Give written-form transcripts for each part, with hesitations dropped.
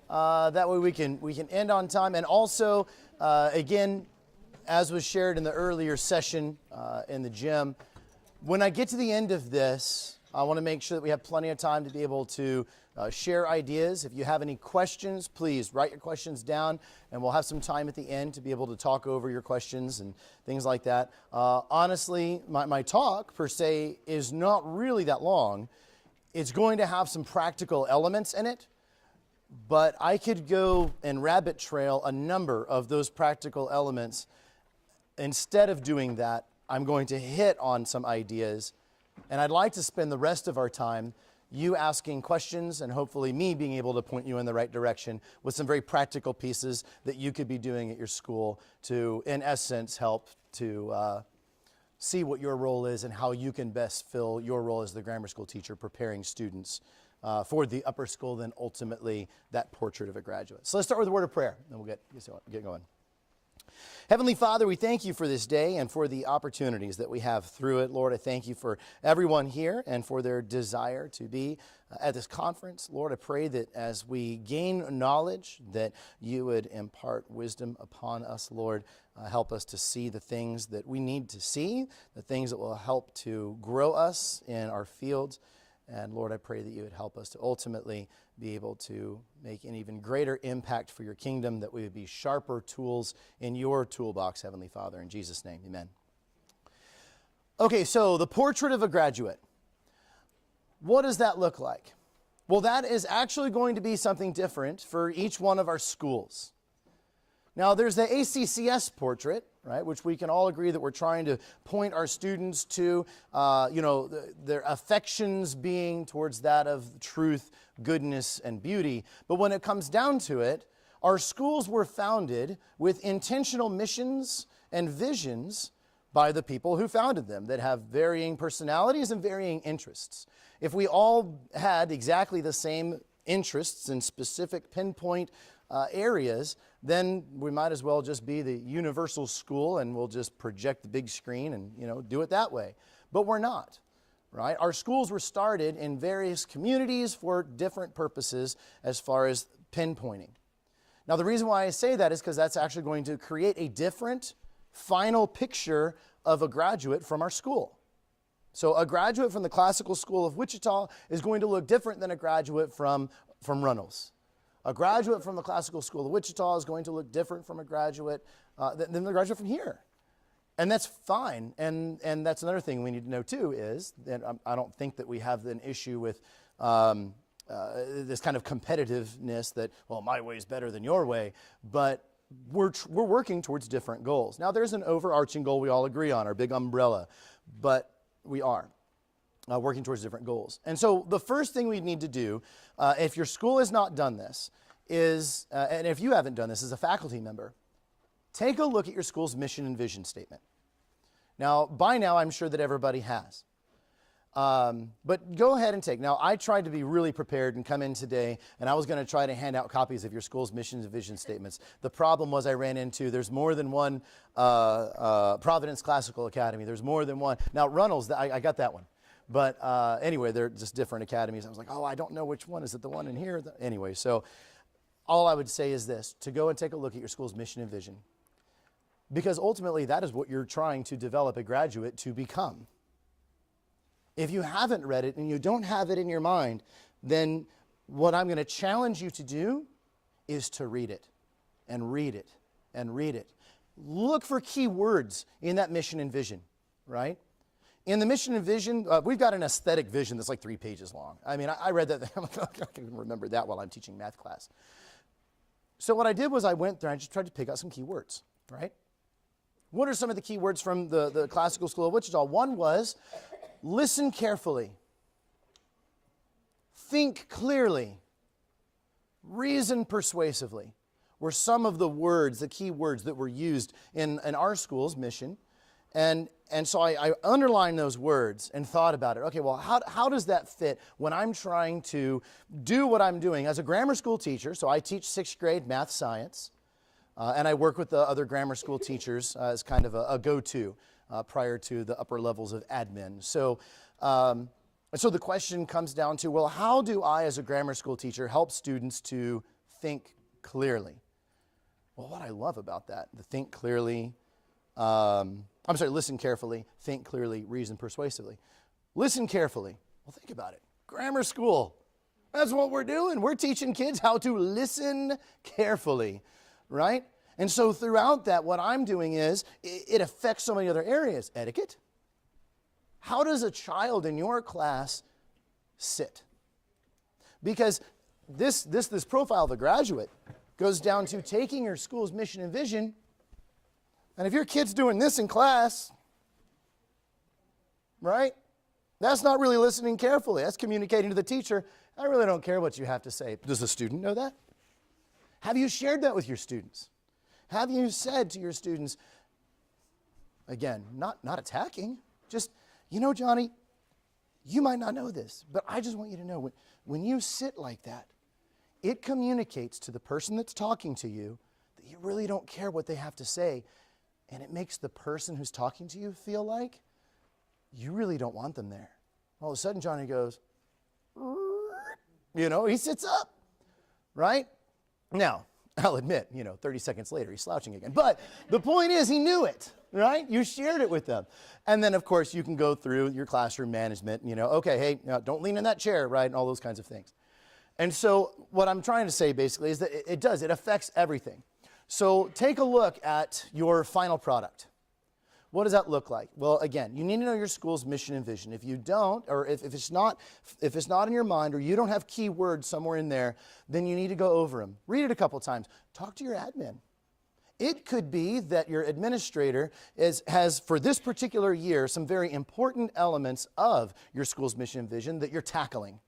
That way we can end on time. And also, again, as was shared in the earlier session in the gym, when I get to the end of this, I want to make sure that we have plenty of time to be able to share ideas. If you have any questions, please write your questions down, and we'll have some time at the end to be able to talk over your questions and things like that. Honestly, my talk, per se, is not really that long. It's going to have some practical elements in it, but I could go and rabbit trail a number of those practical elements. Instead of doing that, I'm going to hit on some ideas, and I'd like to spend the rest of our time you asking questions and hopefully me being able to point you in the right direction with some very practical pieces that you could be doing at your school to, in essence, help to see what your role is and how you can best fill your role as the grammar school teacher preparing students for the upper school, then ultimately that portrait of a graduate. So let's start with a word of prayer, and we'll get going. Heavenly Father, we thank you for this day and for the opportunities that we have through it. Lord, I thank you for everyone here and for their desire to be at this conference. Lord, I pray that as we gain knowledge, that you would impart wisdom upon us. Lord, help us to see the things that we need to see, the things that will help to grow us in our fields. And Lord, I pray that you would help us to ultimately be able to make an even greater impact for your kingdom, that we would be sharper tools in your toolbox, Heavenly Father. In Jesus' name, amen. Okay, so the portrait of a graduate. What does that look like? Well, that is actually going to be something different for each one of our schools. Now, there's the ACCS portrait, right, which we can all agree that we're trying to point our students to, their affections being towards that of truth, goodness, and beauty. But when it comes down to it, our schools were founded with intentional missions and visions by the people who founded them that have varying personalities and varying interests. If we all had exactly the same interests in specific pinpoint areas, then we might as well just be the universal school and we'll just project the big screen and do it that way. But we're not, right? Our schools were started in various communities for different purposes as far as pinpointing. Now, the reason why I say that is because that's actually going to create a different final picture of a graduate from our school. So a graduate from the Classical School of Wichita is going to look different than a graduate from Runnels. A graduate from the Classical School of Wichita is going to look different from a graduate than the graduate from here. And that's fine. And that's another thing we need to know too is that I don't think that we have an issue with this kind of competitiveness that, well, my way is better than your way. But we're working towards different goals. Now, there's an overarching goal we all agree on, our big umbrella. But we are working towards different goals. And so the first thing we need to do, if your school has not done this, is, and if you haven't done this as a faculty member, take a look at your school's mission and vision statement. Now, by now, I'm sure that everybody has. But go ahead and take. Now, I tried to be really prepared and come in today, and I was going to try to hand out copies of your school's mission and vision statements. The problem was I ran into, there's more than one Providence Classical Academy. There's more than one. Now, Runnels, I got that one. But anyway, they're just different academies. I was like, oh, I don't know which one. Is it the one in here? Anyway, so all I would say is this, to go and take a look at your school's mission and vision. Because ultimately, that is what you're trying to develop a graduate to become. If you haven't read it and you don't have it in your mind, then what I'm going to challenge you to do is to read it and read it and read it. Look for key words in that mission and vision, right? In the mission and vision, we've got an aesthetic vision that's like 3 pages long. I mean, I read that. I can remember that while I'm teaching math class. So what I did was I went there and I just tried to pick out some key words, right? What are some of the key words from the Classical School of Wichita? One was, listen carefully, think clearly, reason persuasively, were some of the words, the key words that were used in our school's mission. And so I underlined those words and thought about it. Okay, well, how does that fit when I'm trying to do what I'm doing as a grammar school teacher? So I teach 6th grade math science, and I work with the other grammar school teachers as kind of a go-to prior to the upper levels of admin. So the question comes down to, well, how do I as a grammar school teacher help students to think clearly. Well, what I love about that, the think clearly, listen carefully, think clearly, reason persuasively. Listen carefully. Well, think about it. Grammar school. That's what we're doing. We're teaching kids how to listen carefully, right? And so throughout that, what I'm doing is, it affects so many other areas. Etiquette. How does a child in your class sit? Because this profile of a graduate goes down to taking your school's mission and vision, and if your kid's doing this in class, right? That's not really listening carefully. That's communicating to the teacher, I really don't care what you have to say. Does the student know that? Have you shared that with your students? Have you said to your students, again, not attacking, just, Johnny, you might not know this, but I just want you to know, when you sit like that, it communicates to the person that's talking to you that you really don't care what they have to say, and it makes the person who's talking to you feel like you really don't want them there. All of a sudden, Johnny goes, he sits up, right? Now, I'll admit, 30 seconds later, he's slouching again. But the point is, he knew it, right? You shared it with them. And then, of course, you can go through your classroom management, okay, hey, don't lean in that chair, right? And all those kinds of things. And so what I'm trying to say, basically, is that it affects everything. So take a look at your final product. What does that look like? Well, again, you need to know your school's mission and vision. If you don't, or if it's not in your mind, or you don't have key words somewhere in there, then you need to go over them. Read it a couple times. Talk to your admin. It could be that your administrator has, for this particular year, some very important elements of your school's mission and vision that you're tackling.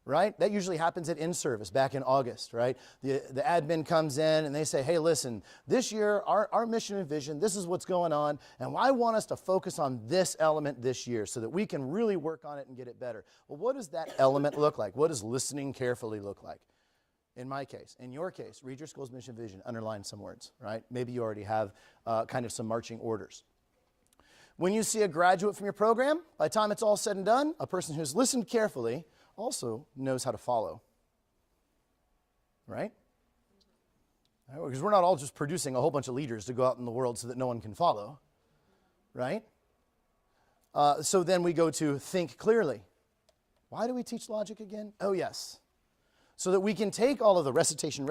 Right? That usually happens at in-service back in August, right? The admin comes in and they say, hey, listen, this year, our mission and vision, this is what's going on, and I want us to focus on this element this year so that we can really work on it and get it better. Well, what does that element look like? What does listening carefully look like? In my case, in your case, read your school's mission and vision, underline some words, right? Maybe you already have kind of some marching orders. When you see a graduate from your program, by the time it's all said and done, a person who's listened carefully also knows how to follow, right? Because we're not all just producing a whole bunch of leaders to go out in the world so that no one can follow, right? So then we go to think clearly. Why do we teach logic again? Oh, yes. So that we can take all of the recitation,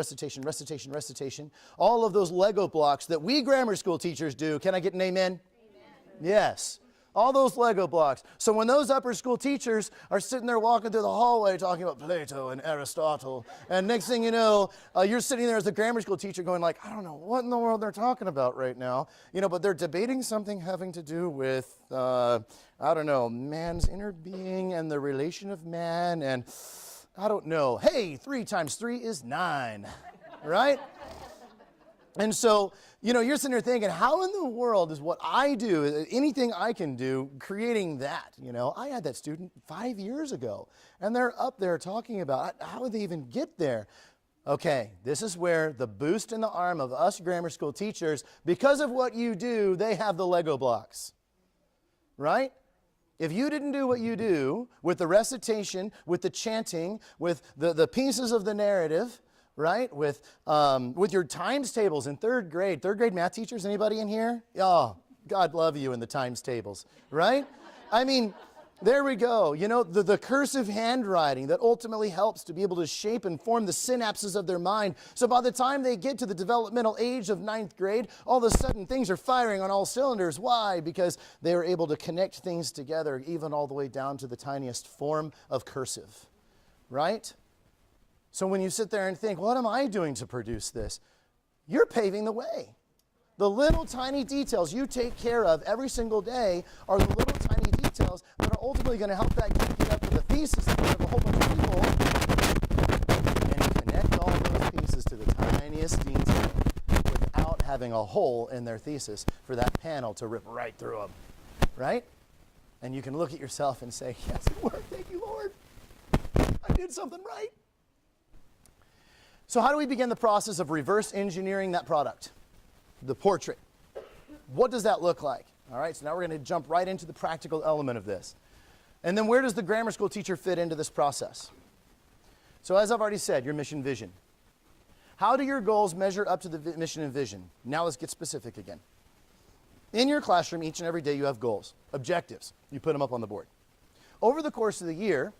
all of those Lego blocks that we grammar school teachers do. Can I get an amen? Amen. Yes. All those Lego blocks. So when those upper school teachers are sitting there walking through the hallway talking about Plato and Aristotle, and next thing you know, you're sitting there as a grammar school teacher going like, I don't know what in the world they're talking about right now, but they're debating something having to do with, man's inner being and the relation of man, and I don't know, hey, 3 times 3 is 9, right? And so, you're sitting there thinking, how in the world is what I do, anything I can do, creating that? I had that student 5 years ago, and they're up there talking about how would they even get there? Okay, this is where the boost in the arm of us grammar school teachers, because of what you do, they have the Lego blocks, right? If you didn't do what you do with the recitation, with the chanting, with the pieces of the narrative, right? With your times tables in third grade math teachers, anybody in here? Oh, God love you in the times tables, right? I mean, there we go. The cursive handwriting that ultimately helps to be able to shape and form the synapses of their mind. So by the time they get to the developmental age of 9th grade, all of a sudden things are firing on all cylinders. Why? Because they were able to connect things together, even all the way down to the tiniest form of cursive, right? So when you sit there and think, what am I doing to produce this? You're paving the way. The little tiny details you take care of every single day are the little tiny details that are ultimately going to help that kid get up with a thesis in front of a whole bunch of people and connect all those pieces to the tiniest detail without having a hole in their thesis for that panel to rip right through them, right? And you can look at yourself and say, yes, it worked. Thank you, Lord. I did something right. So how do we begin the process of reverse engineering that product, the portrait? What does that look like? All right, so now we're going to jump right into the practical element of this. And then where does the grammar school teacher fit into this process? So as I've already said, your mission vision. How do your goals measure up to the mission and vision? Now let's get specific again. In your classroom, each and every day you have goals, objectives. You put them up on the board. Over the course of the year,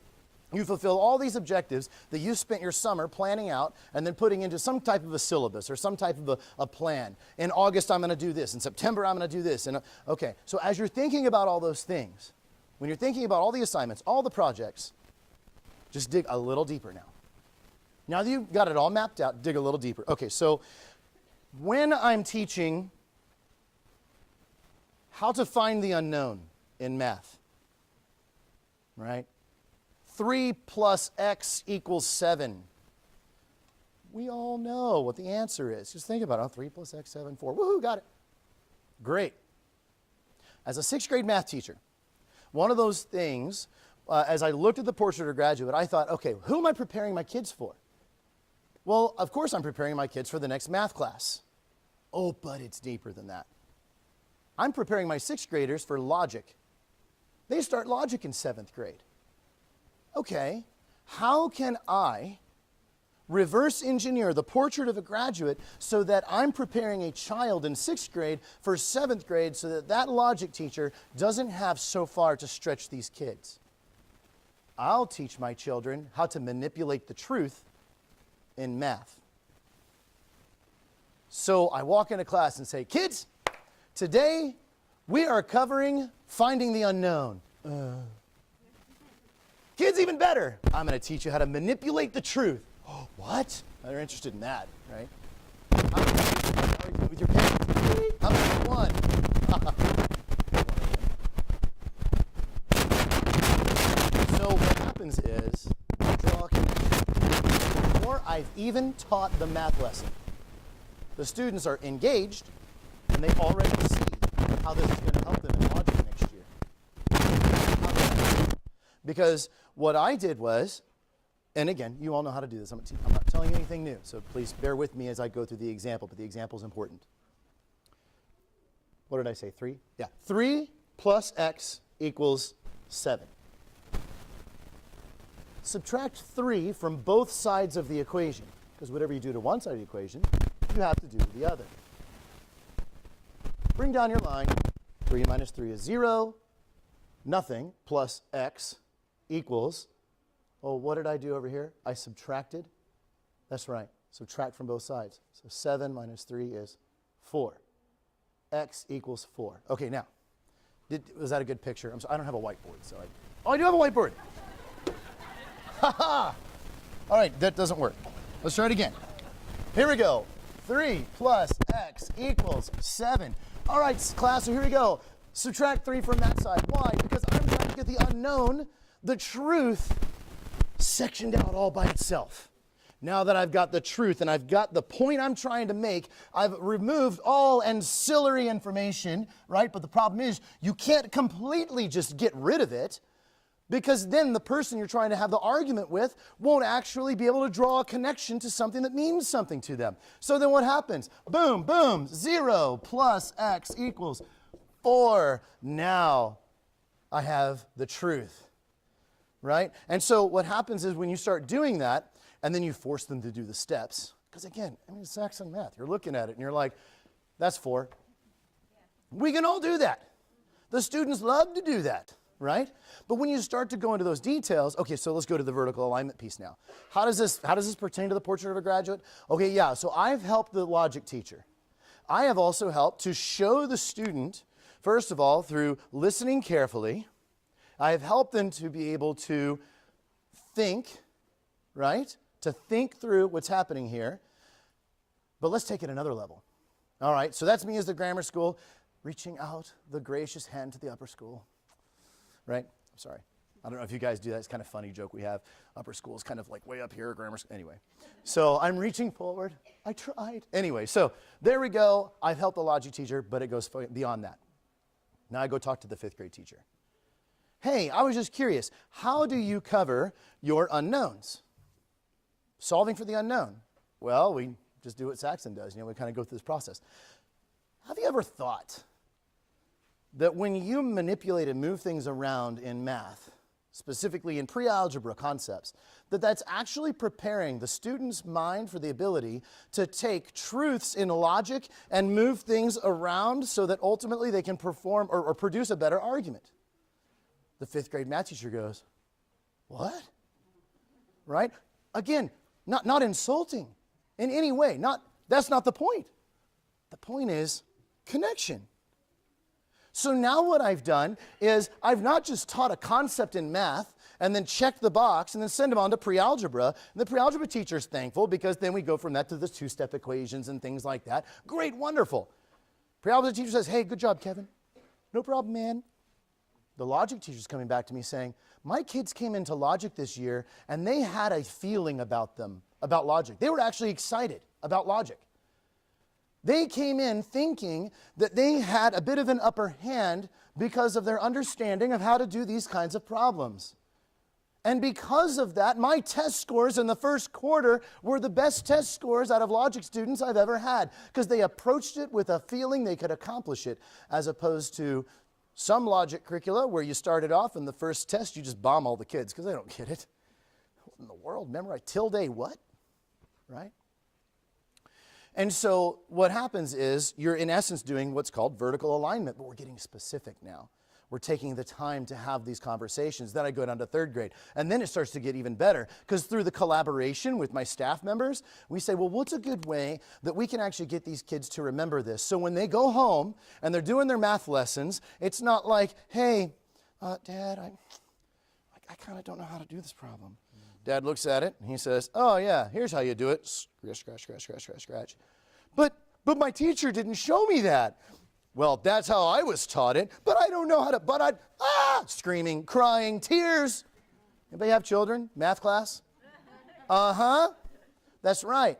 you fulfill all these objectives that you spent your summer planning out and then putting into some type of a syllabus or some type of a plan. In August, I'm going to do this. In September, I'm going to do this. And okay, so as you're thinking about all those things, when you're thinking about all the assignments, all the projects, just dig a little deeper now. Now that you've got it all mapped out, dig a little deeper. Okay, so when I'm teaching how to find the unknown in math, right? 3 plus x equals 7. We all know what the answer is. Just think about it. 3 plus x, 7, 4. Woohoo, got it. Great. As a 6th grade math teacher, one of those things, as I looked at the portrait of graduate, I thought, okay, who am I preparing my kids for? Well, of course I'm preparing my kids for the next math class. Oh, but it's deeper than that. I'm preparing my 6th graders for logic. They start logic in 7th grade. Okay, how can I reverse engineer the portrait of a graduate so that I'm preparing a child in 6th grade for 7th grade so that that logic teacher doesn't have so far to stretch these kids? I'll teach my children how to manipulate the truth in math. So I walk into class and say, kids, today we are covering finding the unknown. Kids, even better. I'm going to teach you how to manipulate the truth. Oh, what? They're interested in that, right? How are you doing with your pen? How about one? So what happens is, I draw a connection. Before I've even taught the math lesson, the students are engaged, and they already see how this is going to help them in logic next year. Because what I did was, and again, you all know how to do this. I'm not telling you anything new, so please bear with me as I go through the example, but the example is important. What did I say, 3? Yeah, 3 plus x equals 7. Subtract 3 from both sides of the equation, because whatever you do to one side of the equation, you have to do to the other. Bring down your line. 3 minus 3 is 0. Nothing plus x equals, oh, what did I do over here? I subtracted. That's right. Subtract from both sides. So 7 minus 3 is 4. X equals 4. Okay, now, was that a good picture? I don't have a whiteboard, so I do have a whiteboard. Ha ha! All right, that doesn't work. Let's try it again. Here we go. 3 plus x equals 7. All right, class, so here we go. Subtract 3 from that side. Why? Because I'm trying to get the unknown, the truth, sectioned out all by itself. Now that I've got the truth and I've got the point I'm trying to make, I've removed all ancillary information, right? But the problem is you can't completely just get rid of it, because then the person you're trying to have the argument with won't actually be able to draw a connection to something that means something to them. So then what happens? Boom, boom, 0 plus x equals 4. Now I have the truth, right? And so what happens is when you start doing that, and then you force them to do the steps, because again, it's Saxon math. You're looking at it and you're like, that's 4. We can all do that. The students love to do that, right? But when you start to go into those details, okay, so let's go to the vertical alignment piece now. How does this pertain to the portrait of a graduate? Okay, yeah, so I've helped the logic teacher. I have also helped to show the student, first of all, through listening carefully. I have helped them to be able to think, right? To think through what's happening here. But let's take it another level. All right, so that's me as the grammar school, reaching out the gracious hand to the upper school, right? I'm sorry. I don't know if you guys do that. It's kind of a funny joke we have. Upper school is kind of like way up here, grammar school. Anyway, so I'm reaching forward. I tried. Anyway, so there we go. I've helped the logic teacher, but it goes beyond that. Now I go talk to the 5th grade teacher. Hey, I was just curious. How do you cover your unknowns? Solving for the unknown. Well, we just do what Saxon does. We kind of go through this process. Have you ever thought that when you manipulate and move things around in math, specifically in pre-algebra concepts, that's actually preparing the student's mind for the ability to take truths in logic and move things around so that ultimately they can perform or produce a better argument. The 5th grade math teacher goes, what? Right? Again, not insulting in any way. That's not the point. The point is connection. So now what I've done is I've not just taught a concept in math and then checked the box and then send them on to pre-algebra. And the pre-algebra teacher's thankful because then we go from that to the 2-step equations and things like that. Great, wonderful. Pre-algebra teacher says, hey, good job, Kevin. No problem, man. The logic teacher's coming back to me saying, my kids came into logic this year and they had a feeling about logic. They were actually excited about logic. They came in thinking that they had a bit of an upper hand because of their understanding of how to do these kinds of problems. And because of that, my test scores in the first quarter were the best test scores out of logic students I've ever had, because they approached it with a feeling they could accomplish it, as opposed to some logic curricula where you started off in the first test, you just bomb all the kids because they don't get it. What in the world? Memorize tilde what? Right? And so what happens is you're in essence doing what's called vertical alignment, but we're getting specific now. We're taking the time to have these conversations. Then I go down to 3rd grade. And then it starts to get even better because through the collaboration with my staff members, we say, well, what's a good way that we can actually get these kids to remember this? So when they go home and they're doing their math lessons, it's not like, hey, Dad, I kind of don't know how to do this problem. Dad looks at it and he says, oh yeah, here's how you do it. Scratch, scratch, scratch, scratch, scratch, scratch. But my teacher didn't show me that. Well, that's how I was taught it, but I don't know how to, screaming, crying, tears. Anybody have children? Math class? Uh-huh. That's right.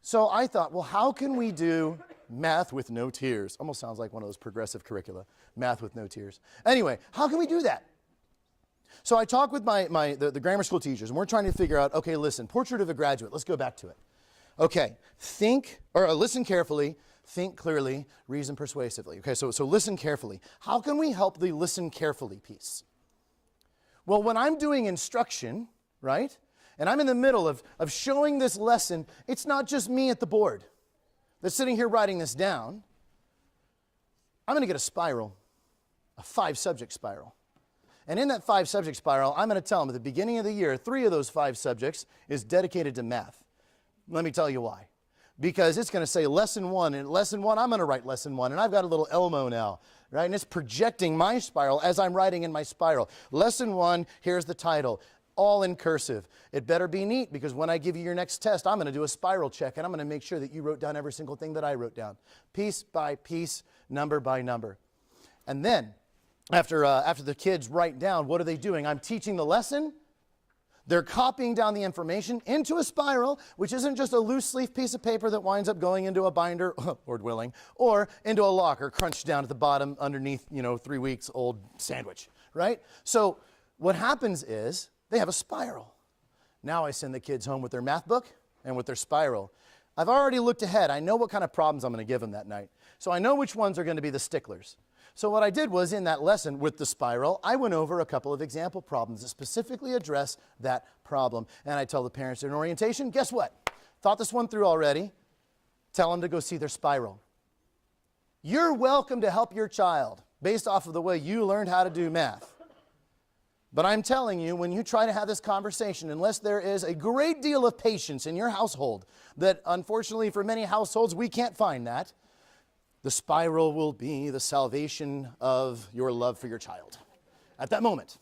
So I thought, well, how can we do math with no tears? Almost sounds like one of those progressive curricula, math with no tears. Anyway, how can we do that? So I talk with the grammar school teachers, and we're trying to figure out, okay, listen, portrait of a graduate. Let's go back to it. Okay, listen carefully, think clearly, reason persuasively. Okay, so listen carefully. How can we help the listen carefully piece? Well, when I'm doing instruction, right, and I'm in the middle of showing this lesson, it's not just me at the board that's sitting here writing this down. I'm going to get a spiral, a 5-subject spiral. And in that 5-subject spiral, I'm going to tell them at the beginning of the year, 3 of those 5 subjects is dedicated to math. Let me tell you why. Because it's going to say lesson 1, and lesson 1, I'm going to write lesson 1, and I've got a little Elmo now, right? And it's projecting my spiral as I'm writing in my spiral. Lesson 1, here's the title, all in cursive. It better be neat, because when I give you your next test, I'm going to do a spiral check, and I'm going to make sure that you wrote down every single thing that I wrote down, piece by piece, number by number. And then, after the kids write down, what are they doing? I'm teaching the lesson. They're copying down the information into a spiral, which isn't just a loose leaf piece of paper that winds up going into a binder, Lord willing, or into a locker crunched down at the bottom underneath, 3 weeks old sandwich, right? So what happens is they have a spiral. Now I send the kids home with their math book and with their spiral. I've already looked ahead. I know what kind of problems I'm going to give them that night. So I know which ones are going to be the sticklers. So what I did was in that lesson with the spiral, I went over a couple of example problems that specifically address that problem. And I tell the parents in orientation, guess what? Thought this one through already. Tell them to go see their spiral. You're welcome to help your child based off of the way you learned how to do math. But I'm telling you, when you try to have this conversation, unless there is a great deal of patience in your household, that unfortunately for many households, we can't find that, the spiral will be the salvation of your love for your child at that moment.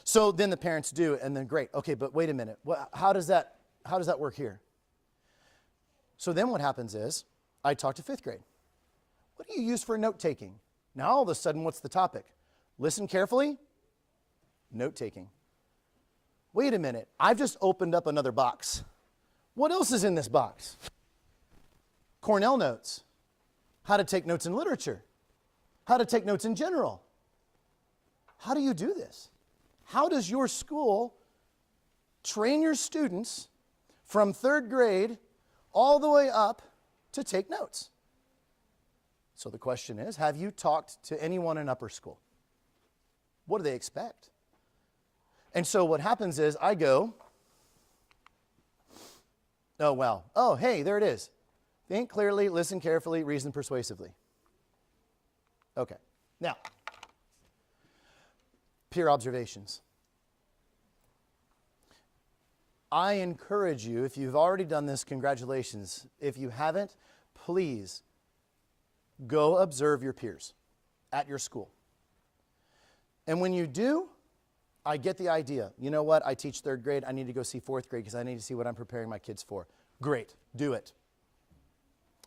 So then the parents do it, and then great. Okay, but wait a minute. How does that work here? So then what happens is I talk to 5th grade. What do you use for note-taking? Now all of a sudden, what's the topic? Listen carefully, note-taking. Wait a minute. I've just opened up another box. What else is in this box? Cornell notes. How to take notes in literature, how to take notes in general. How do you do this? How does your school train your students from 3rd grade all the way up to take notes? So the question is, have you talked to anyone in upper school? What do they expect? And so what happens is I go, oh, wow. Oh, hey, there it is. Think clearly, listen carefully, reason persuasively. Okay. Now, peer observations. I encourage you, if you've already done this, congratulations. If you haven't, please go observe your peers at your school. And when you do, I get the idea. You know what? I teach third grade. I need to go see fourth grade because I need to see what I'm preparing my kids for. Great. Do it.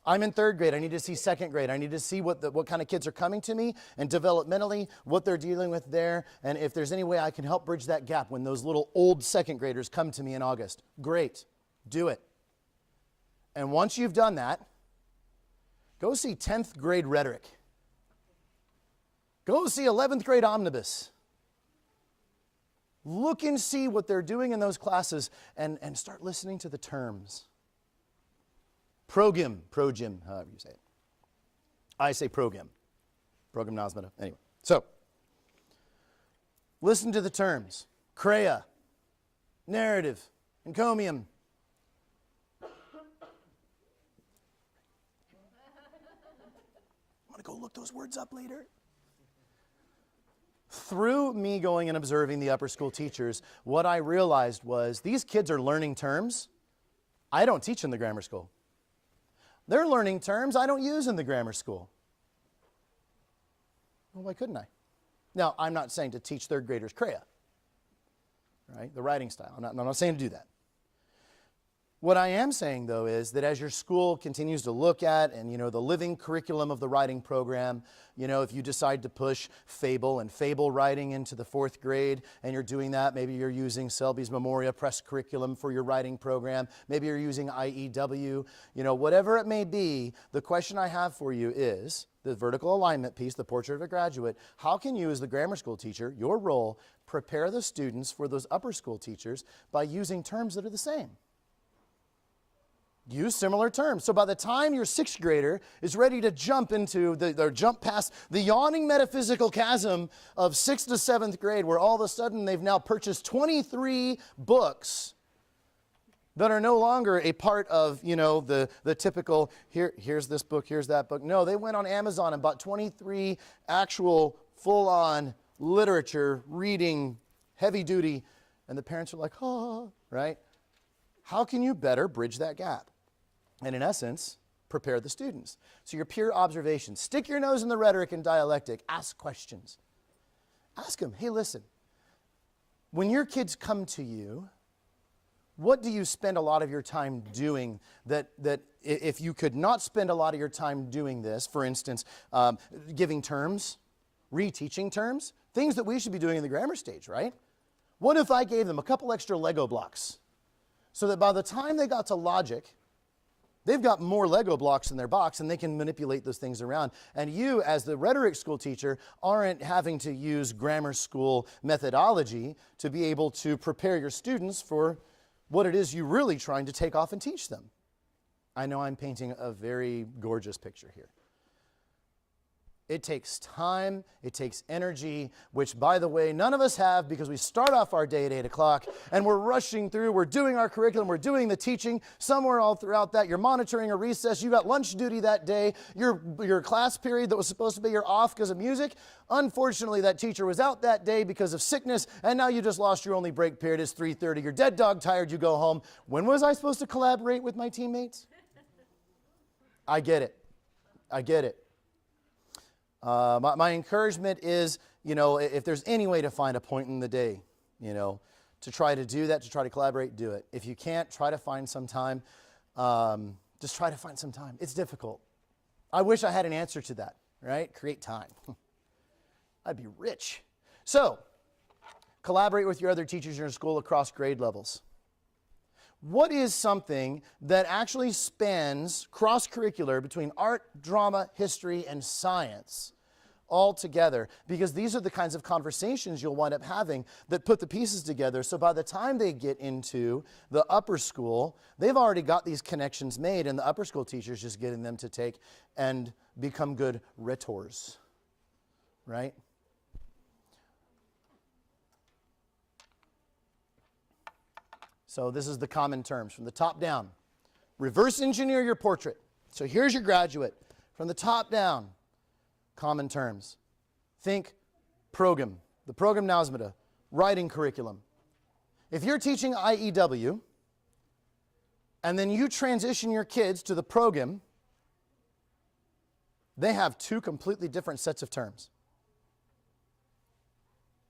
I'm in third grade. I need to see second grade. I need to see what kind of kids are coming to me and developmentally what they're dealing with there. And if there's any way I can help bridge that gap when those little old second graders come to me in August. Great. Do it. And once you've done that, go see 10th grade Rhetoric. Go see 11th grade Omnibus. Look and see what they're doing in those classes and start listening to the terms. Progym, however you say it. I say progym. Progymnosmata. Anyway, so listen to the terms. Crea, narrative, encomium. I'm going to go look those words up later. Through me going and observing the upper school teachers, what I realized was these kids are learning terms I don't teach in the grammar school. They're learning terms I don't use in the grammar school. Well, why couldn't I? Now, I'm not saying to teach third graders Crea, right? The writing style. I'm not saying to do that. What I am saying, though, is that as your school continues to look at and, the living curriculum of the writing program, if you decide to push fable and fable writing into the fourth grade and you're doing that, maybe you're using Selby's Memoria Press curriculum for your writing program, maybe you're using IEW, whatever it may be, the question I have for you is, the vertical alignment piece, the portrait of a graduate, how can you as the grammar school teacher, your role, prepare the students for those upper school teachers by using terms that are the same? Use similar terms. So by the time your sixth grader is ready to jump past the yawning metaphysical chasm of sixth to seventh grade, where all of a sudden they've now purchased 23 books that are no longer a part of, the typical, here's this book, here's that book. No, they went on Amazon and bought 23 actual full-on literature, reading, heavy duty, and the parents are like, oh, right? How can you better bridge that gap? And in essence, prepare the students. So your peer observation. Stick your nose in the rhetoric and dialectic. Ask questions. Ask them, hey, listen, when your kids come to you, what do you spend a lot of your time doing that if you could not spend a lot of your time doing this, for instance, giving terms, reteaching terms, things that we should be doing in the grammar stage, right? What if I gave them a couple extra Lego blocks so that by the time they got to logic, they've got more Lego blocks in their box and they can manipulate those things around. And you, as the rhetoric school teacher, aren't having to use grammar school methodology to be able to prepare your students for what it is you're really trying to take off and teach them. I know I'm painting a very gorgeous picture here. It takes time, it takes energy, which, by the way, none of us have because we start off our day at 8 o'clock and we're rushing through, we're doing our curriculum, we're doing the teaching. Somewhere all throughout that, you're monitoring a recess, you got lunch duty that day, your class period that was supposed to be your off because of music. Unfortunately, that teacher was out that day because of sickness, and now you just lost your only break period. It's 3:30, you're dead dog tired, you go home. When was I supposed to collaborate with my teammates? I get it. I get it. My encouragement is, if there's any way to find a point in the day, to try to do that, to try to collaborate, do it. If you can't, try to find some time. Just try to find some time. It's difficult. I wish I had an answer to that, right? Create time. I'd be rich. So, collaborate with your other teachers in your school across grade levels. What is something that actually spans cross-curricular between art, drama, history, and science all together? Because these are the kinds of conversations you'll wind up having that put the pieces together. So by the time they get into the upper school, they've already got these connections made, and the upper school teacher's just getting them to take and become good rhetors, right? So this is the common terms from the top down. Reverse engineer your portrait. So here's your graduate. From the top down, common terms. Think program, the program nausmata, writing curriculum. If you're teaching IEW, and then you transition your kids to the program, they have two completely different sets of terms.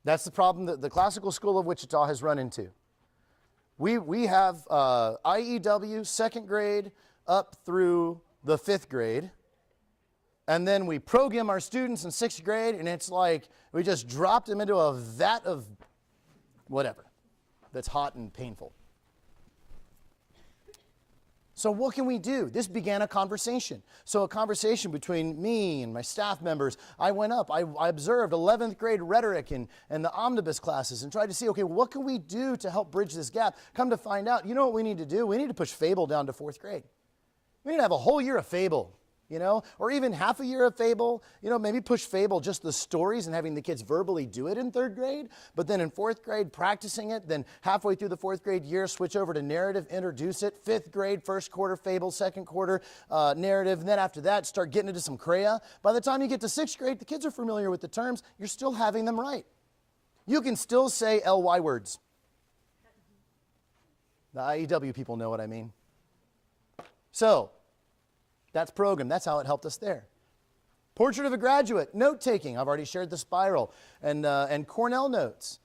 That's the problem that the classical school of Wichita has run into. We have IEW, second grade, up through the fifth grade. And then we program our students in sixth grade, and it's like we just dropped them into a vat of whatever that's hot and painful. So what can we do? This began a conversation. So a conversation between me and my staff members. I went up, I observed 11th grade rhetoric and the omnibus classes and tried to see, okay, what can we do to help bridge this gap? Come to find out, you know what we need to do? We need to push fable down to fourth grade. We need to have a whole year of fable, you know, or even half a year of fable, you know, maybe push fable, just the stories and having the kids verbally do it in third grade, but then in fourth grade, practicing it, then halfway through the fourth grade year, switch over to narrative, introduce it, fifth grade, first quarter fable, second quarter narrative, and then after that, start getting into some Crea. By the time you get to sixth grade, the kids are familiar with the terms, you're still having them right. You can still say LY words. The IEW people know what I mean. So, that's program. That's how it helped us there. Portrait of a graduate, note-taking. I've already shared the spiral. And Cornell notes,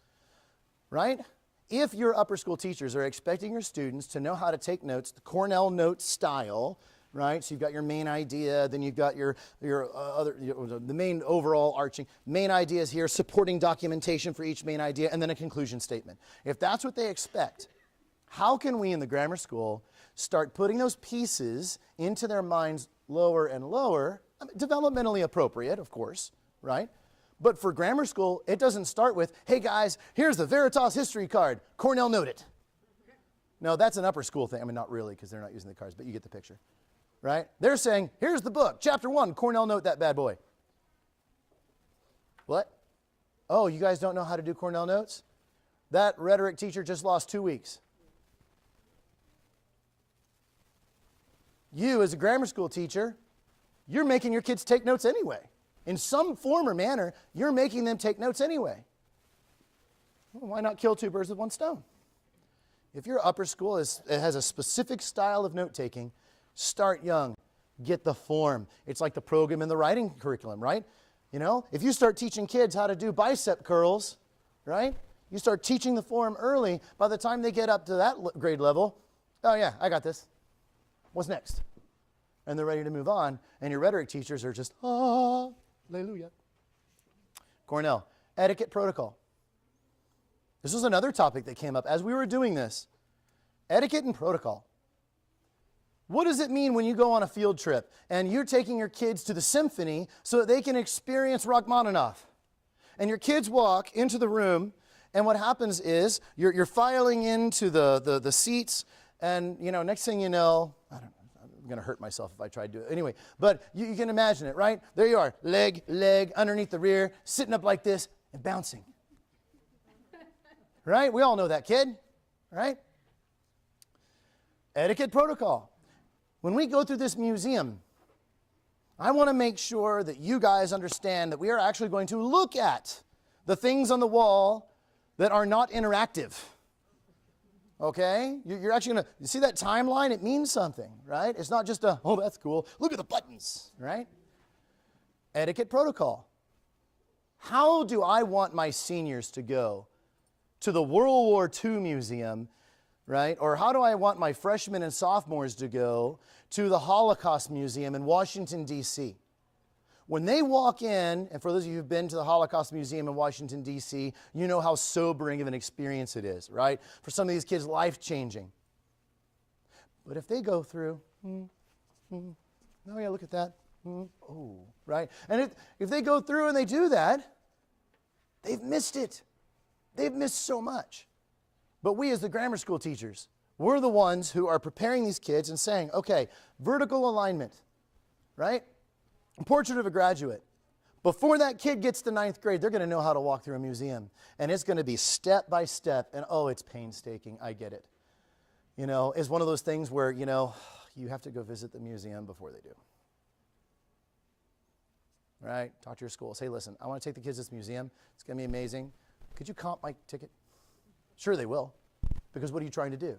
right? If your upper school teachers are expecting your students to know how to take notes, the Cornell note style, right? So you've got your main idea, then you've got the main overall arching. Main ideas here, supporting documentation for each main idea, and then a conclusion statement. If that's what they expect, how can we in the grammar school start putting those pieces into their minds lower and lower, developmentally appropriate, of course, right? But for grammar school, it doesn't start with, hey guys, here's the Veritas history card, Cornell noted. No, that's an upper school thing. I mean, not really, because they're not using the cards, but you get the picture, right? They're saying, here's the book, chapter 1, Cornell note that bad boy. What? Oh, you guys don't know how to do Cornell notes? That rhetoric teacher just lost 2 weeks. You, as a grammar school teacher, you're making your kids take notes anyway. In some form or manner, you're making them take notes anyway. Well, why not kill two birds with one stone? If your upper school has a specific style of note-taking, start young. Get the form. It's like the program in the writing curriculum, right? You know, if you start teaching kids how to do bicep curls, right? You start teaching the form early, by the time they get up to that grade level, oh yeah, I got this. What's next? And they're ready to move on, and your rhetoric teachers are just, hallelujah. Cornell, etiquette protocol. This was another topic that came up as we were doing this. Etiquette and protocol. What does it mean when you go on a field trip and you're taking your kids to the symphony so that they can experience Rachmaninoff? And your kids walk into the room, and what happens is you're filing into the seats, and you know, next thing you know, I don't know, I'm going to hurt myself if I try to do it. Anyway, but you can imagine it, right? There you are, leg, underneath the rear, sitting up like this and bouncing. Right? We all know that kid, right? Etiquette protocol. When we go through this museum, I want to make sure that you guys understand that we are actually going to look at the things on the wall that are not interactive. Okay? You're actually going to, you see that timeline? It means something, right? It's not just oh, that's cool. Look at the buttons, right? Etiquette protocol. How do I want my seniors to go to the World War II museum, right? Or how do I want my freshmen and sophomores to go to the Holocaust Museum in Washington, D.C.? When they walk in, and for those of you who've been to the Holocaust Museum in Washington, D.C., you know how sobering of an experience it is, right? For some of these kids, life-changing. But if they go through, oh yeah, look at that, oh, right? And if they go through and they do that, they've missed it. They've missed so much. But we as the grammar school teachers, we're the ones who are preparing these kids and saying, okay, vertical alignment, right? Portrait of a graduate. Before that kid gets to 9th grade, they're going to know how to walk through a museum. And it's going to be step by step. And oh, it's painstaking. I get it. is one of those things where, you have to go visit the museum before they do. Right? Talk to your schools. Hey, listen, I want to take the kids to this museum. It's going to be amazing. Could you comp my ticket? Sure, they will. Because what are you trying to do?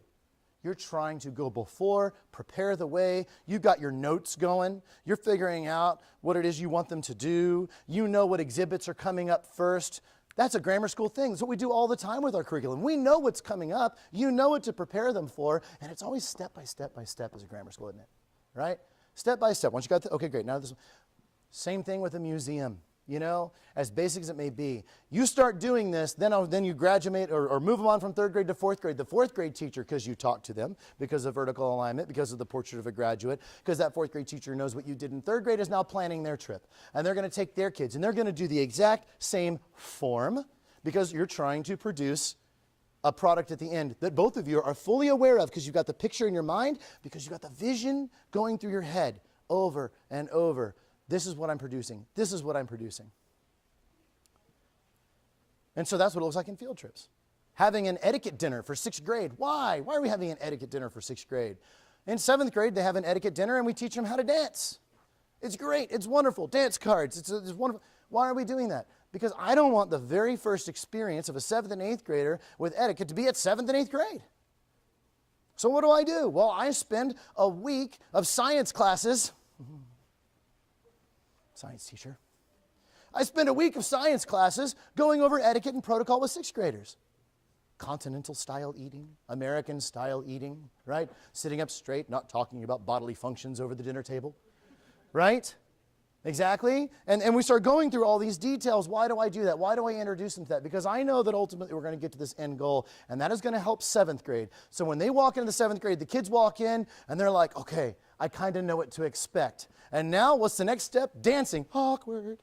You're trying to go before, prepare the way. You've got your notes going. You're figuring out what it is you want them to do. You know what exhibits are coming up first. That's a grammar school thing. That's what we do all the time with our curriculum. We know what's coming up. You know what to prepare them for. And it's always step by step by step as a grammar school, isn't it? Right? Step by step. Once you got okay, great. Now this. Same thing with a museum. As basic as it may be. You start doing this, then you graduate or move them on from third grade to fourth grade. The fourth grade teacher, because you talk to them, because of vertical alignment, because of the portrait of a graduate, because that fourth grade teacher knows what you did in third grade, is now planning their trip. And they're going to take their kids, and they're going to do the exact same form, because you're trying to produce a product at the end that both of you are fully aware of, because you've got the picture in your mind, because you've got the vision going through your head over and over. This is what I'm producing. This is what I'm producing. And so that's what it looks like in field trips. Having an etiquette dinner for 6th grade. Why? Why are we having an etiquette dinner for 6th grade? In 7th grade, they have an etiquette dinner, and we teach them how to dance. It's great. It's wonderful. Dance cards. It's wonderful. Why are we doing that? Because I don't want the very first experience of a 7th and 8th grader with etiquette to be at 7th and 8th grade. So what do? Well, I spend a week of science classes. Science teacher. I spend a week of science classes going over etiquette and protocol with 6th graders. Continental style eating, American style eating, right? Sitting up straight, not talking about bodily functions over the dinner table, right? Exactly. And we start going through all these details. Why do I do that? Why do I introduce them to that? Because I know that ultimately we're going to get to this end goal, and that is going to help 7th grade. So when they walk into the 7th grade, the kids walk in, and they're like, okay, I kind of know what to expect. And now what's the next step? Dancing. Awkward.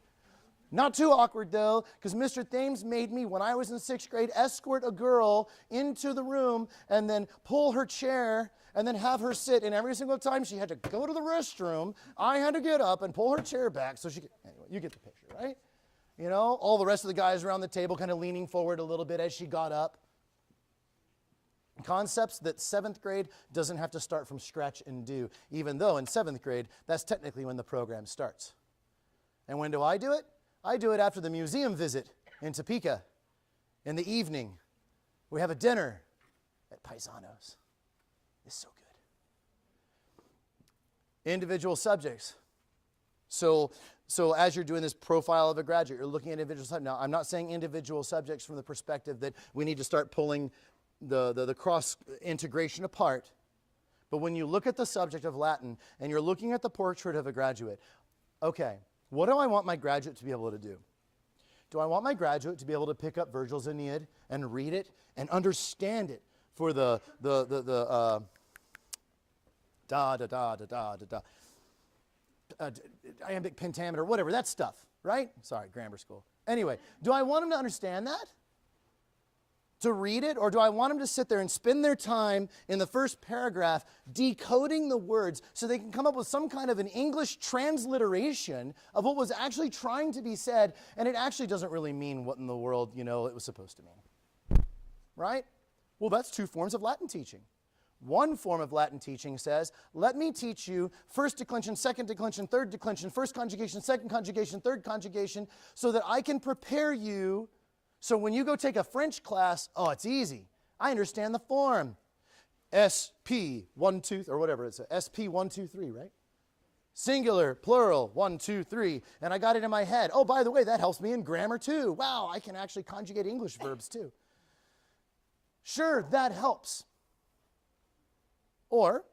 Not too awkward, though, because Mr. Thames made me, when I was in 6th grade, escort a girl into the room and then pull her chair and then have her sit. And every single time she had to go to the restroom, I had to get up and pull her chair back so she could. Anyway, you get the picture, right? All the rest of the guys around the table kind of leaning forward a little bit as she got up. Concepts that 7th grade doesn't have to start from scratch and do, even though in 7th grade, that's technically when the program starts. And when do? I do it after the museum visit in Topeka in the evening. We have a dinner at Paisanos. It's so good. Individual subjects. So as you're doing this profile of a graduate, you're looking at individual subjects. Now, I'm not saying individual subjects from the perspective that we need to start pulling the cross integration apart. But when you look at the subject of Latin and you're looking at the portrait of a graduate, okay, what do I want my graduate to be able to do? Do I want my graduate to be able to pick up Virgil's Aeneid and read it and understand it for the iambic pentameter, whatever, that stuff, right? Sorry, grammar school. Anyway, do I want them to understand that? To read it? Or do I want them to sit there and spend their time in the first paragraph decoding the words so they can come up with some kind of an English transliteration of what was actually trying to be said, and it actually doesn't really mean what in the world, it was supposed to mean. Right? Well, that's two forms of Latin teaching. One form of Latin teaching says, let me teach you first declension, second declension, third declension, first conjugation, second conjugation, third conjugation, so that I can prepare you. So when you go take a French class, it's easy. I understand the form. SP, 1, 2, or whatever it's SP 1, 2, 3, right? Singular, plural, 1, 2, 3. And I got it in my head. Oh, by the way, that helps me in grammar too. Wow, I can actually conjugate English verbs too. Sure, that helps. Or,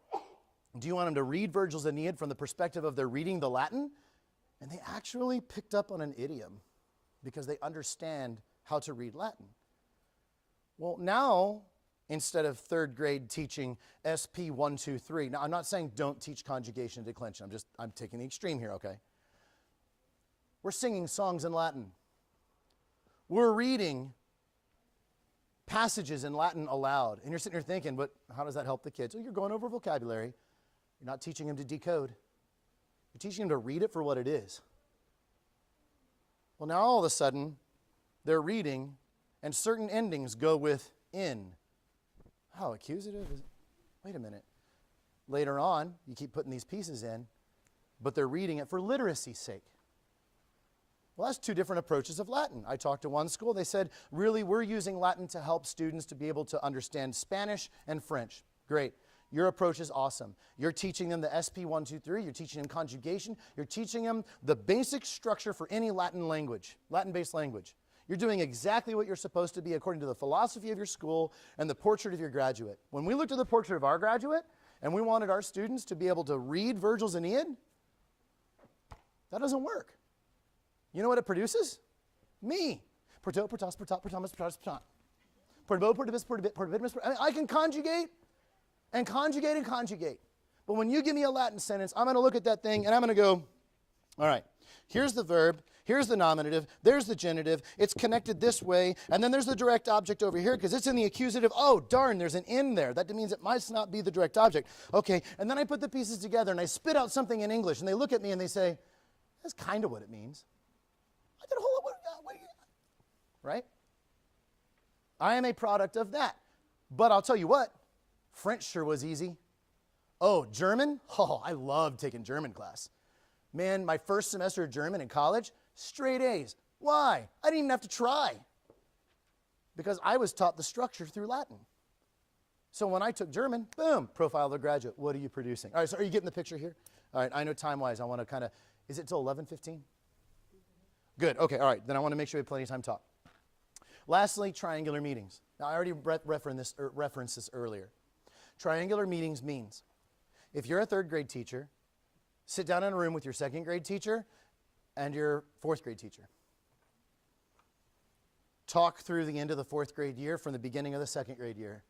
do you want them to read Virgil's Aeneid from the perspective of they're reading the Latin? And they actually picked up on an idiom because they understand how to read Latin. Well, now, instead of third grade teaching SP 1, 2, 3, now I'm not saying don't teach conjugation and declension. I'm taking the extreme here, okay? We're singing songs in Latin. We're reading passages in Latin aloud. And you're sitting here thinking, but how does that help the kids? Well, you're going over vocabulary. You're not teaching them to decode. You're teaching them to read it for what it is. Well, now all of a sudden, they're reading, and certain endings go with in. How accusative is it? wait a minute. Later on, you keep putting these pieces in, but they're reading it for literacy's sake. Well, that's two different approaches of Latin. I talked to one school. They said, really, we're using Latin to help students to be able to understand Spanish and French. Great. Your approach is awesome. You're teaching them the SP 1, 2, 3. You're teaching them conjugation. You're teaching them the basic structure for any Latin language, Latin-based language. You're doing exactly what you're supposed to be according to the philosophy of your school and the portrait of your graduate. When we looked at the portrait of our graduate and we wanted our students to be able to read Virgil's Aeneid, that doesn't work. You know what it produces? Me. Porto, portos, portot, portomus, portotus, portot. Portabo, portibus, portibit, portibitimus. I can conjugate and conjugate and conjugate. But when you give me a Latin sentence, I'm going to look at that thing and I'm going to go, all right, here's the verb, here's the nominative, there's the genitive, it's connected this way, and then there's the direct object over here because it's in the accusative. Oh, darn, there's an in there. That means it might not be the direct object. Okay, and then I put the pieces together and I spit out something in English and they look at me and they say, that's kind of what it means. I did a whole lot, right? I am a product of that. But I'll tell you what, French sure was easy. Oh, German? Oh, I loved taking German class. Man, my first semester of German in college, straight A's. Why? I didn't even have to try. Because I was taught the structure through Latin. So when I took German, boom, profile of the graduate. What are you producing? All right, so are you getting the picture here? All right, I know time-wise, I want to kind of, is it till 11:15? Good, okay, all right. Then I want to make sure we have plenty of time to talk. Lastly, triangular meetings. Now, I already referenced this earlier. Triangular meetings means if you're a third grade teacher, sit down in a room with your second grade teacher and your fourth grade teacher. Talk through the end of the fourth grade year from the beginning of the second grade year.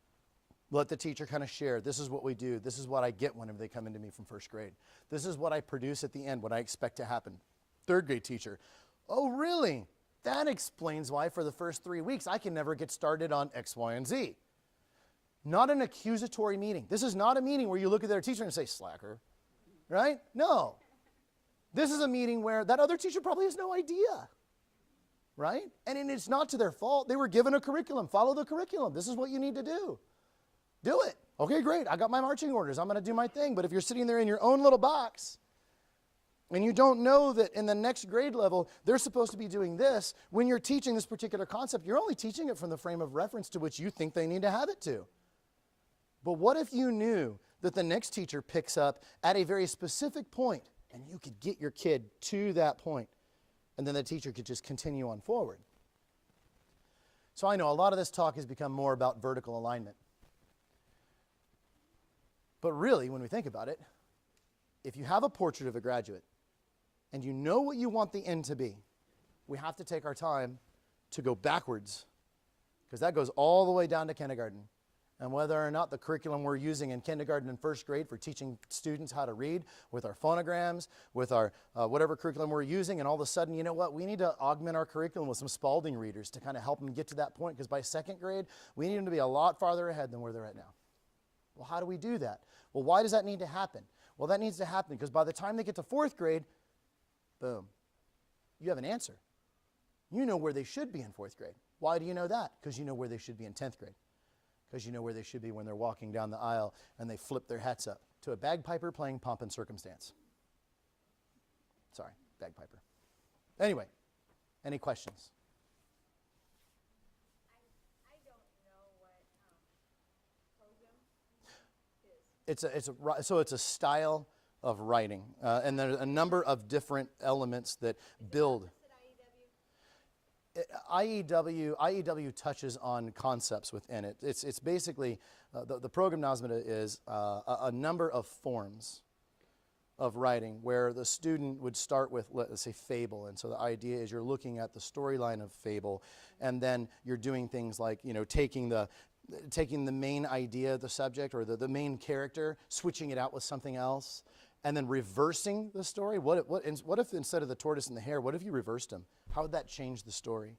Let the teacher kind of share. This is what we do. This is what I get whenever they come into me from first grade. This is what I produce at the end, what I expect to happen. Third grade teacher. Oh, really? That explains why for the first 3 weeks I can never get started on X, Y, and Z. Not an accusatory meeting. This is not a meeting where you look at their teacher and say, slacker, right? No. This is a meeting where that other teacher probably has no idea, right? And it's not to their fault. They were given a curriculum. Follow the curriculum. This is what you need to do. Do it. Okay, great. I got my marching orders. I'm going to do my thing. But if you're sitting there in your own little box and you don't know that in the next grade level they're supposed to be doing this, when you're teaching this particular concept, you're only teaching it from the frame of reference to which you think they need to have it to. But what if you knew that the next teacher picks up at a very specific point and you could get your kid to that point and then the teacher could just continue on forward? So I know a lot of this talk has become more about vertical alignment. But really, when we think about it, if you have a portrait of a graduate and you know what you want the end to be, we have to take our time to go backwards because that goes all the way down to kindergarten. And whether or not the curriculum we're using in kindergarten and first grade for teaching students how to read with our phonograms, with our whatever curriculum we're using, and all of a sudden, you know what, we need to augment our curriculum with some Spalding readers to kind of help them get to that point because by second grade, we need them to be a lot farther ahead than where they're at now. Well, how do we do that? Well, why does that need to happen? Well, that needs to happen because by the time they get to fourth grade, boom, you have an answer. You know where they should be in fourth grade. Why do you know that? Because you know where they should be in 10th grade. Because you know where they should be when they're walking down the aisle and they flip their hats up to a bagpiper playing Pomp and Circumstance. Sorry, bagpiper. Anyway, any questions? I don't know what program is. It's a style of writing, and there's a number of different elements that build. IEW touches on concepts within it. It's basically, the program Nosmata is a number of forms of writing where the student would start with, let's say, fable. And so the idea is you're looking at the storyline of fable, and then you're doing things like, you know, taking the main idea of the subject or the main character, switching it out with something else, and then reversing the story. What if instead of the tortoise and the hare, what if you reversed them? How would that change the story?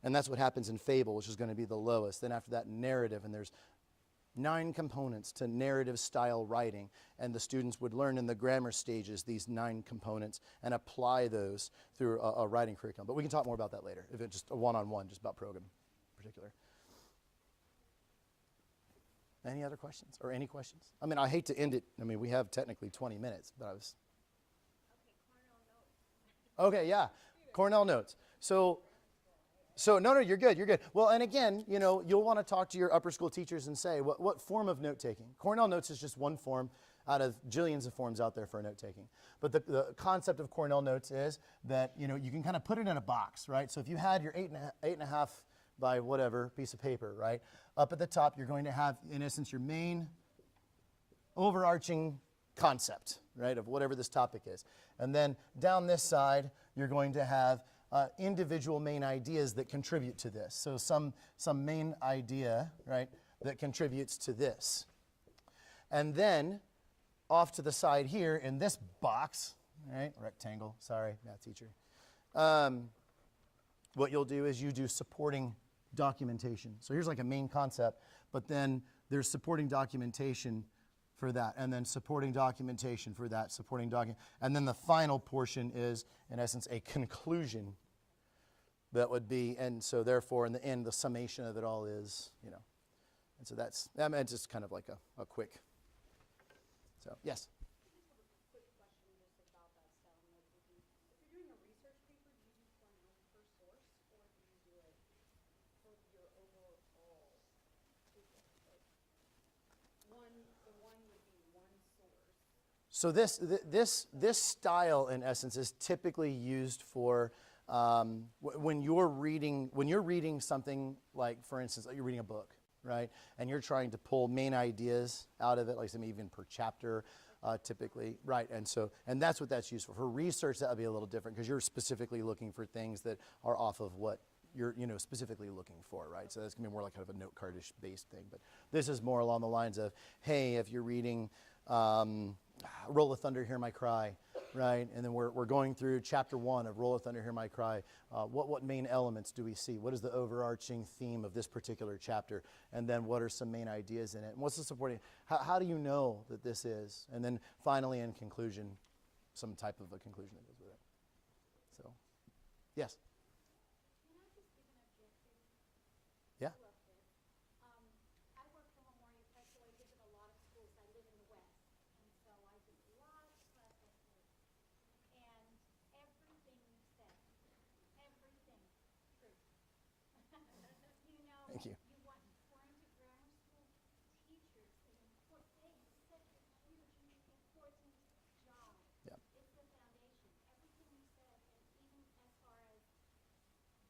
And that's what happens in fable, which is going to be the lowest. Then after that, narrative, and there's 9 components to narrative style writing, and the students would learn in the grammar stages these 9 components and apply those through a writing curriculum. But we can talk more about that later, if it's just a one-on-one, just about program in particular. Any other questions or any questions? I mean, I hate to end it. I mean, we have technically 20 minutes, but I was. Okay, yeah. Cornell notes. So no, you're good. You're good. Well, and again, you'll want to talk to your upper school teachers and say, what form of note taking? Cornell notes is just one form out of jillions of forms out there for note taking. But the concept of Cornell notes is that, you can kind of put it in a box, right? So if you had your eight and a half by whatever piece of paper, right? Up at the top, you're going to have, in essence, your main overarching concept, right, of whatever this topic is. And then down this side, you're going to have individual main ideas that contribute to this. So some main idea, right, that contributes to this. And then off to the side here in this box, right, rectangle, sorry, math teacher, what you'll do is you do supporting documentation. So here's like a main concept, but then there's supporting documentation for that, and then supporting documentation for that, supporting document, and then the final portion is, in essence, a conclusion that would be, and so therefore, in the end, the summation of it all is, and so that's, it's just kind of like a quick, so, yes? Quick question just about that style of note taking. If you're doing a research paper, do you do Cornell per source, or do you do it for your overall paper? Like the one would be one source. So this style, in essence, is typically used for when you're reading something like, for instance, you're reading a book, right? And you're trying to pull main ideas out of it, like some even per chapter, typically, right? And that's what that's used for. For research, that would be a little different because you're specifically looking for things that are off of what you're specifically looking for, right? So that's gonna be more like kind of a note cardish based thing. But this is more along the lines of, hey, if you're reading Roll of Thunder, Hear My Cry, right? And then we're going through chapter 1 of Roll of Thunder, Hear My Cry. What main elements do we see? What is the overarching theme of this particular chapter? And then what are some main ideas in it? And what's the supporting? How do you know that this is? And then finally, in conclusion, some type of a conclusion that goes with it. So, yes? Can I just give an objection? Yeah? I love this. I work for Memoria Press, so I visit a lot of schools. I live in the West, and so I visit lots of class essays. And everything you said, everything, true. Thank you. You want pouring to grammar school teachers is important. They have such a huge, important job. Yeah. It's the foundation. Everything you said, and even as far as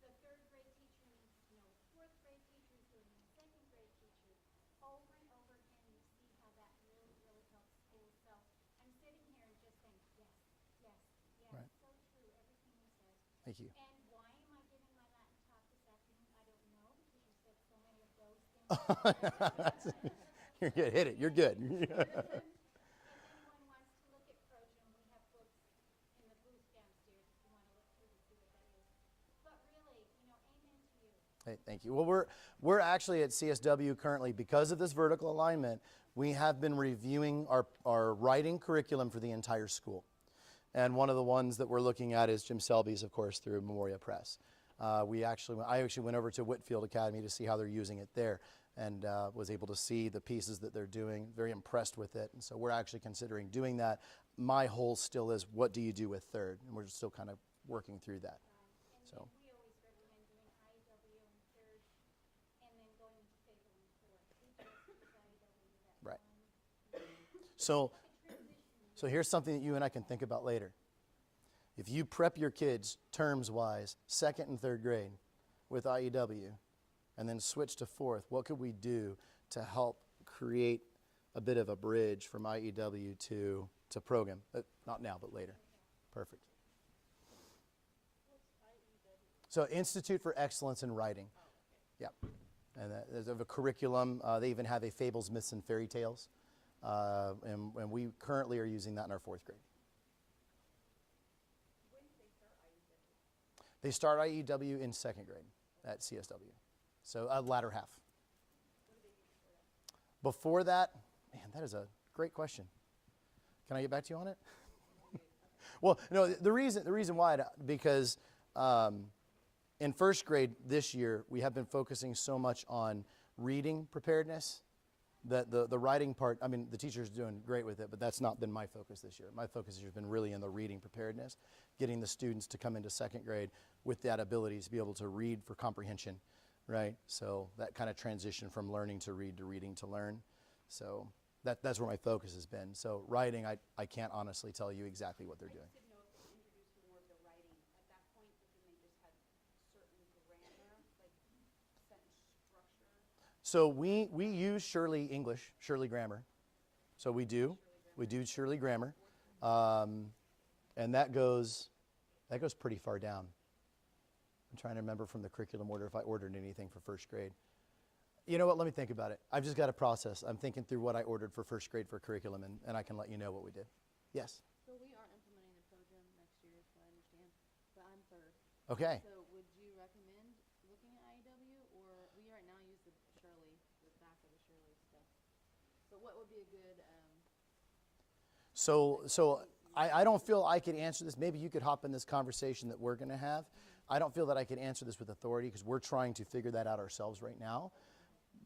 the third grade teacher needs to know fourth grade teachers doing the second grade teacher, over and over again you see how that really, really helps schools. So I'm sitting here and just saying, yes, yes, yes, Right. so true, everything you said. Thank you. And why am I giving my Latin talk this afternoon? I don't know, because you said so many of those things. You're good. Hit it. You're good. If anyone wants to look at Trojan, we have books in the booth downstairs if you want to look through to see what that is. But really, amen to you. Hey, thank you. Well, we're actually at CSW currently, because of this vertical alignment, we have been reviewing our writing curriculum for the entire school. And one of the ones that we're looking at is Jim Selby's, of course, through Memoria Press. I actually went over to Whitfield Academy to see how they're using it there, and was able to see the pieces that they're doing, very impressed with it. And so we're actually considering doing that. My whole still is, what do you do with third? And we're still kind of working through that. So. We always recommend doing IEW in third and then going to Fable in fourth. We just use IEW that Right. one. So here's something that you and I can think about later. If you prep your kids terms-wise, second and third grade with IEW, and then switch to fourth, what could we do to help create a bit of a bridge from IEW to program? Not now, but later. Perfect. So Institute for Excellence in Writing. Yeah. And there's a curriculum. They even have a Fables, Myths, and Fairy Tales. And we currently are using that in our fourth grade. When do they start IEW? They start IEW in second grade at CSW. So latter half. What do they do Before that, man, that is a great question. Can I get back to you on it? Well, no, the reason why, because in first grade this year, we have been focusing so much on reading preparedness the writing part, I mean, the teacher's doing great with it, but that's not been my focus this year. My focus has been really in the reading preparedness, getting the students to come into second grade with that ability to be able to read for comprehension, right? So that kind of transition from learning to read to reading to learn. So that's where my focus has been. So writing, I can't honestly tell you exactly what they're doing. I just didn't know if they introduced more of the writing at that point, but then they just had certain grammar, like sentence structure. So we use Shirley English, Shirley Grammar. So we do Shirley Grammar, and that goes pretty far down. I'm trying to remember from the curriculum order if I ordered anything for first grade. You know what? Let me think about it. I've just got a process. I'm thinking through what I ordered for first grade for curriculum, and I can let you know what we did. Yes. So we are implementing the program next year, is what I understand, but I'm third. Okay. So would you recommend looking at IEW, or we right now use the Shirley, the back of the Shirley stuff? So what would be a good, So I don't feel I could answer this. Maybe you could hop in this conversation that we're going to have. I don't feel that I could answer this with authority because we're trying to figure that out ourselves right now.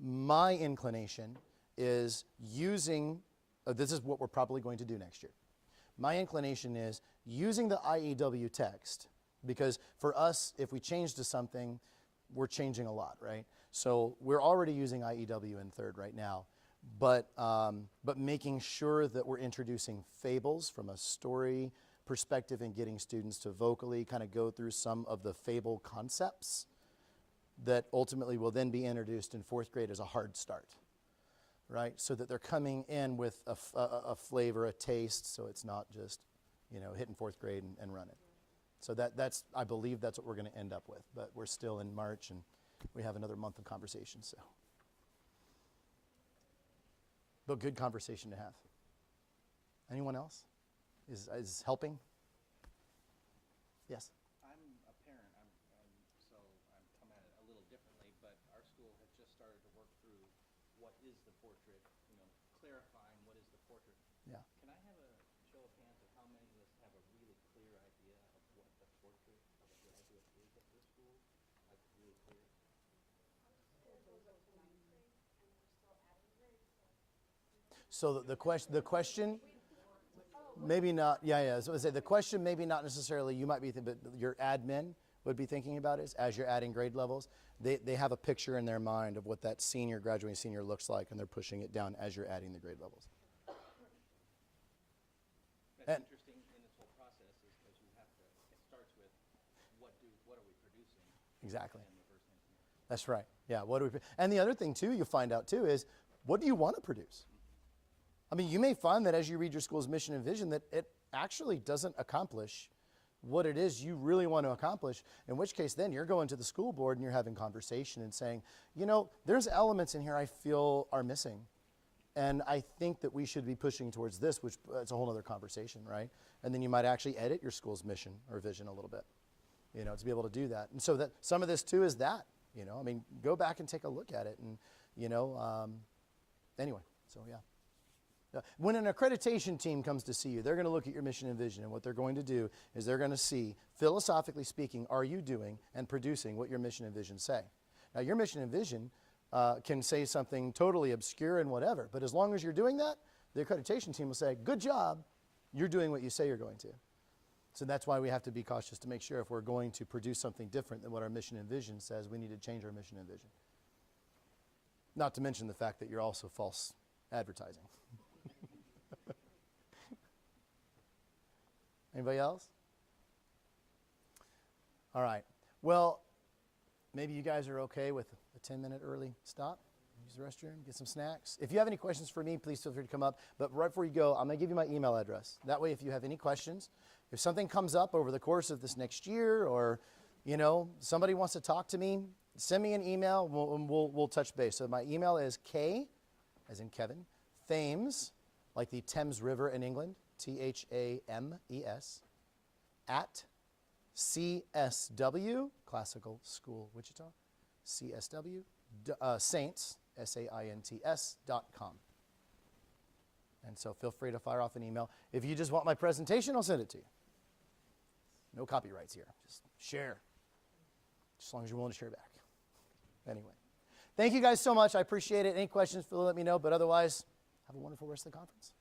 My inclination is using, this is what we're probably going to do next year. My inclination is using the IEW text, because for us, if we change to something, we're changing a lot, right? So we're already using IEW in third right now, but making sure that we're introducing fables from a story perspective and getting students to vocally kind of go through some of the fable concepts that ultimately will then be introduced in fourth grade as a hard start, right? So that they're coming in with a flavor, a taste, so it's not just, hitting fourth grade and running. So that's, I believe that's what we're going to end up with, but we're still in March and we have another month of conversation, so. But good conversation to have. Anyone else is helping? Yes. I'm a parent, so I'm come at it a little differently, but our school has just started to work through what is the portrait, clarifying what is the portrait. Yeah. Can I have a show of hands of how many of us have a really clear idea of what the portrait of a graduate is at this school? Like, really clear? So the question, maybe not. Yeah. So I say the question, maybe not necessarily. You might be, but your admin would be thinking about is as you're adding grade levels, they have a picture in their mind of what that graduating senior looks like, and they're pushing it down as you're adding the grade levels. That's interesting in this whole process is because you have to. It starts with what are we producing? Exactly. And the first engineer. That's right. Yeah. And the other thing too, you find out too is what do you want to produce? I mean, you may find that as you read your school's mission and vision that it actually doesn't accomplish what it is you really want to accomplish, in which case then you're going to the school board and you're having conversation and saying, there's elements in here I feel are missing. And I think that we should be pushing towards this, which it's a whole other conversation, right? And then you might actually edit your school's mission or vision a little bit, to be able to do that. And so that some of this too is that, go back and take a look at it and, anyway, so yeah. When an accreditation team comes to see you, they're going to look at your mission and vision, and what they're going to do is they're going to see, philosophically speaking, are you doing and producing what your mission and vision say? Now, your mission and vision can say something totally obscure and whatever, but as long as you're doing that, the accreditation team will say, good job, you're doing what you say you're going to. So that's why we have to be cautious to make sure if we're going to produce something different than what our mission and vision says, we need to change our mission and vision. Not to mention the fact that you're also false advertising. Anybody else? All right. Well, maybe you guys are okay with a 10-minute early stop. Use the restroom, get some snacks. If you have any questions for me, please feel free to come up. But right before you go, I'm going to give you my email address. That way, if you have any questions, if something comes up over the course of this next year or, somebody wants to talk to me, send me an email. We'll touch base. So my email is K, as in Kevin, Thames, like the Thames River in England, THAMES, at CSW, Classical School Wichita, CSW, Saints, SAINTS.com. And so feel free to fire off an email. If you just want my presentation, I'll send it to you. No copyrights here. Just share. Just as long as you're willing to share back. Anyway. Thank you guys so much. I appreciate it. Any questions, Phil, let me know. But otherwise, have a wonderful rest of the conference.